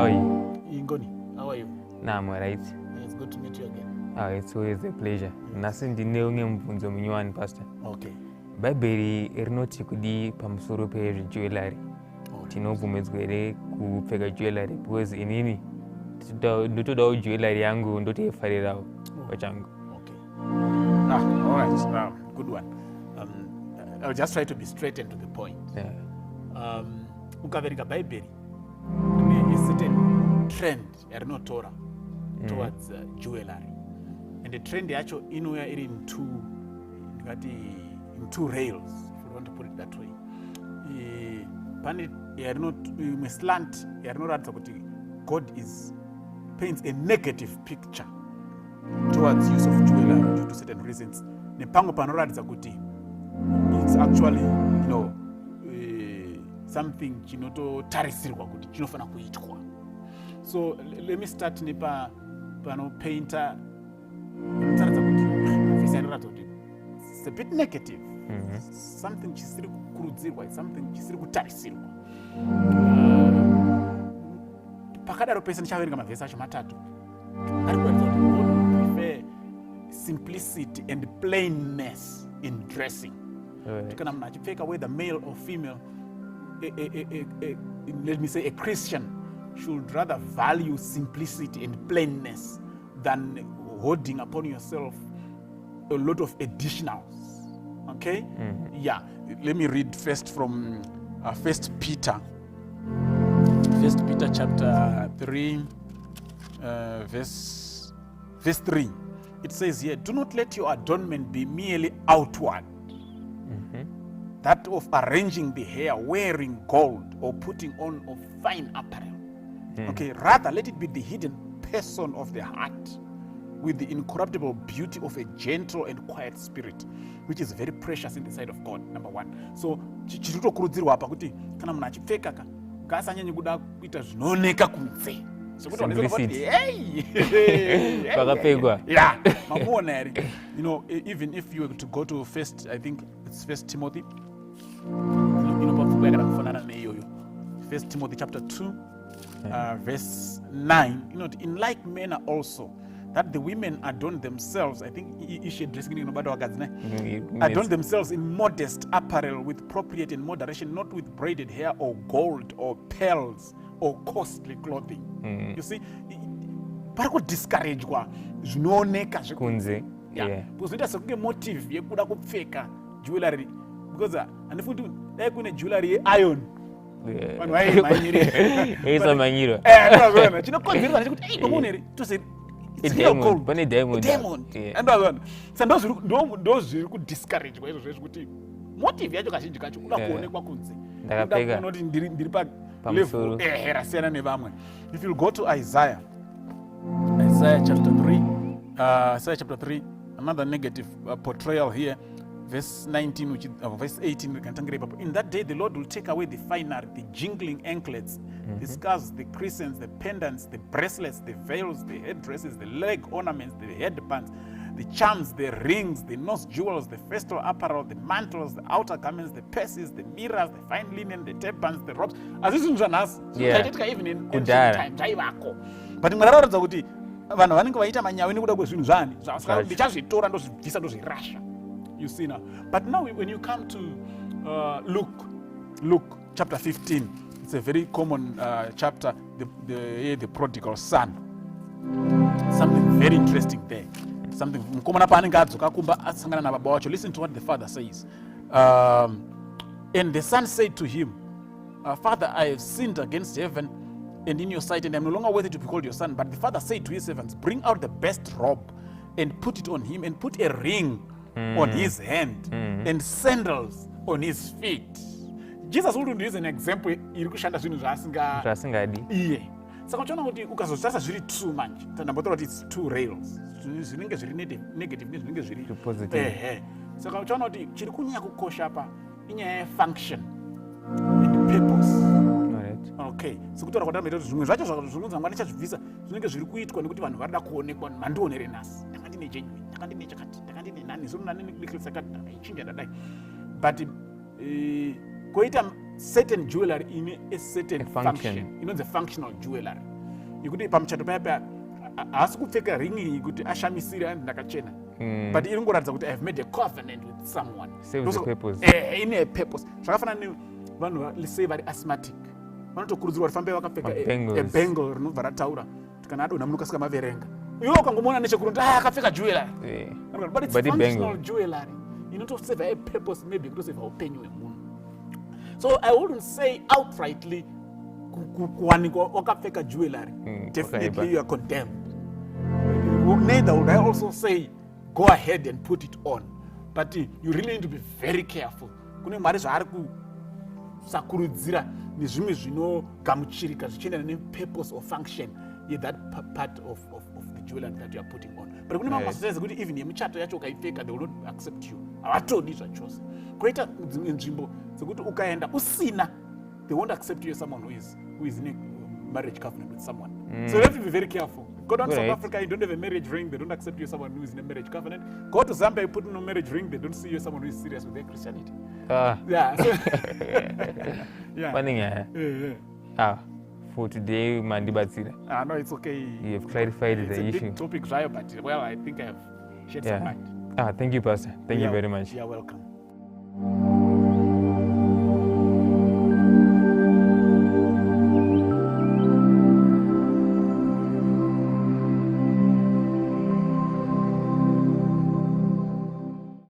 How are you? Ingoni, how are you? Nah, I'm alright. It's good to meet you again. It's always a pleasure. Nasi ndine unge mvunzo mnyuani, Pastor. Okay. Bhaibheri rinoti kudi pamusoro pejewellery. Tinobvumidzwa kupfeka jewellery because inini ndotodawo jewellery yangu ndotoifarirawo pachangu. Okay. All right. Good one. I'll just try to be straight and to the point. Yeah. Ukaverenga bhaibheri a certain trend rinotaura towards jewellery, and the trend yacho inouya iri in two rails, if you want to put it that way. Pane imwe slant yarinoratidza kuti God paints a negative picture towards use of jewellery due to certain reasons. Nepamwe panoratidza kuti it's actually, something chinototarisirwa kuti chinofana kuitwa. So let me start panopainta inotaridza kuti inoratidza kuti it's a bit negative. Something chisiri kukurudzirwa, something chisiri kutarisirwa. Pakadaro pese ndichaverenga mavhesi acho matatu. Ari kuratidza kuti God prefer simplicity and plainness in dressing. Kana munhu achipfeka whether male or female, let me say a Christian should rather value simplicity and plainness than holding upon yourself a lot of additionals. Okay? Yeah. Let me read first from 1 Peter chapter 3, verse 3. It says here, do not let your adornment be merely outward, that of arranging the hair, wearing gold, or putting on of fine apparel. Okay, rather let it be the hidden person of the heart, with the incorruptible beauty of a gentle and quiet spirit, which is very precious in the sight of God. Number one. So chiritokurudzirwa apa kuti kana munhu achipfeka ngaasanyanye kuda kuita zvinooneka kunze. Simplicity. Even if you were to go to I think it's 1 Timothy. 1 Timothy chapter 2, verse 9. In like manner also, that the women adorn themselves, I think adorn themselves in modest apparel with appropriate and moderation, not with braided hair or gold or pearls or costly clothing. You see, parako discouragwa zvinooneka kunze. Yeah. Because it has a motive yekuda kupfeka jewellery, because andifuti dai kune jewellery iron. Vanhu Isa manyiro. Chinokonzerwa kuti pamuneri tose it's diamond. Pane diamond. And ndo zviri kudiscouragwa izvo zvekuti motive yacho kazhinji kacho kuda kuonekwa kunze. Ndakapfeka. Unoti ndiri pa level rasiyana nevamwe. If you go to Isaiah chapter 3, another negative portrayal here, verse 19, verse 18, we can tangira ipapo. In that day the Lord will take away the finery, the jingling anklets, the scarves, the crescents, the pendants, the bracelets, the veils, the headdresses, the leg ornaments, the headbands, the charms, the rings, the nose jewels, the festal apparel, the mantles, the outer garments, the purses, the mirrors, the fine linen, the turbans, the robes. As this is even in ancient time, chaivako. But mararatidza kuti vanhu vanenge vaita manyawi nekuda kwezvinhu zvani ndichazvitora ndozvibvisa ndozvirasha. You see now. But now when you come to Luke chapter 15, it's a very common chapter, the prodigal son. Something very interesting there. Something mukomana paanenge adzoka kumba asangana nababa wacho. Listen to what the father says. And the son said to him, Father, I have sinned against heaven and in your sight, and I am no longer worthy to be called your son. But the father said to his servants, bring out the best robe and put it on him, and put a ring on his hand and sandals on his feet. Jesus would use an example iri kushanda zvinhu zvasingadi. Iye. Saka uchaona kuti ukazotarisa zviri true manje. Ndambotaura kuti it's two rails. Zvinenge zviri negative nezvinenge zviri positive. Saka uchaona kuti chiri kunyanya kukosha apa inyaya yefunction and purpose. Okay. Sikutaura kwandamba kuti zvimwe zvacho zvinonzi Mwari chazvibvisa zvinenge zviri kuitwa nekuti vanhu varida kuonekwa, mandionere nhasi. Ndakandine genuine, ndakandine chakati, ndakandine nani, nani necklace yakati, ndaichinja ndadai. But koita certain jewellery in a certain function. Inonzi functional jewellery. yekuti pamuchato paya haasi kupfeka ringi yekuti ashamisire ndakachena but iri ngoratidza kuti I've made a covenant with someone. Serves a purpose. In a purpose. Zvakafanana nevanhu sei vari asthmatic vanotokurudzirwa kuti fambe vakapfeka ebangle rinobva rataura kuti kana adonha munokasika maverenga. Iwe ukangomuona nechekurundi akapfeka jewellery. But it's functional jewellery. Inotoseva a purpose, maybe kutoseva upenyu hwemunhu. So I wouldn't say outrightly kuwanikwa wakapfeka jewellery. Definitely you are condemned. Neither would I also say go ahead and put it on. But you really need to be very careful. Kune mari zvaari kusakurudzira nezvimwe zvinogamuchirika zvichiendana nepurpose or function that part of the jewellery that you are putting on. But kune mamwe masozezi kuti even yemuchato yacho ukaipfeka they will not accept you. Havatodi zvachose. Koita dzimwe nzvimbo dzekuti ukaenda usina they won't accept you as someone who is in a marriage covenant with someone. So you have to be very careful. Go down to South Africa, you don't have a marriage ring, they don't accept you as someone who is in a marriage covenant. Go to Zambia, you put in a marriage ring, they don't see you as someone who is serious with their Christianity. Yeah. Yeah. For today, Mandi, no, it's okay. You have clarified the issue. It's a big topic, but well, I think I have shed some light. Thank you, Pastor. Thank you very much. You're welcome.